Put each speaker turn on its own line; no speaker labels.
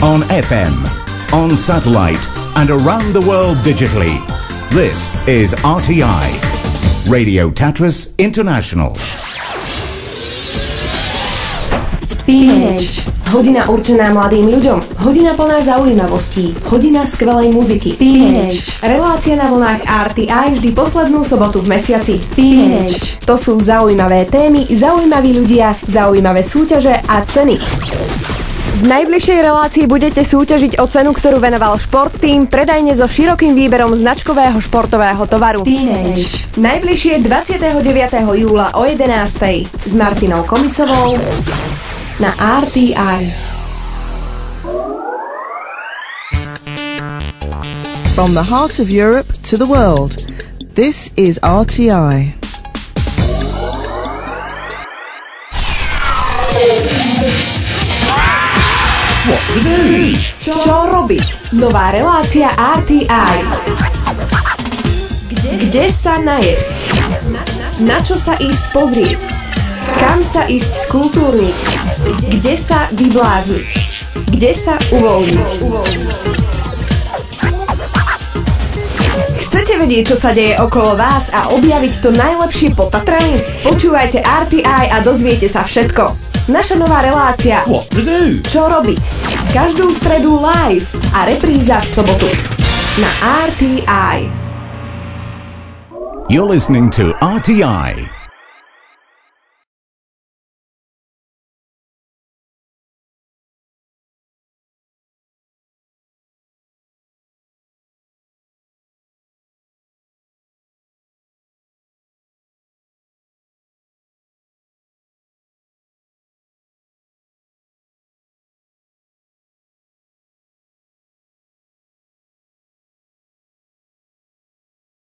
on FM, on satellite, and around the world digitally. This is RTI, Radio Tatras International.
Teenage. Hodina určená mladým ľuďom. Hodina plná zaujímavostí. Hodina skvelej muziky. Teenage. Relácia na vlnách RTI vždy poslednú sobotu v mesiaci. Teenage. To sú zaujímavé témy, zaujímaví ľudia, zaujímavé súťaže a ceny. V najbližšej relácii budete súťažiť o cenu, ktorú venoval Šport Team, predajne so širokým výberom značkového športového tovaru. Teenage. Najbližšie 29. júla o 11:00 s Martinou Komisovou na RTI.
From the heart of Europe to the world, this is RTI.
What to do?
Čo robiť? Nová relácia RTI. Kde sa najesť? Na čo sa ísť pozrieť? Kam sa ísť skultúrniť? Kde sa vyblázniť? Kde sa uvoľniť? Chcete vedieť, čo sa deje okolo vás a objaviť to najlepšie po Tatrani? Počúvajte RTI a dozviete sa všetko. Naša nová relácia
What to do?
Čo robiť? Každú stredu live a repríza v sobotu na RTI.
You're listening to RTI.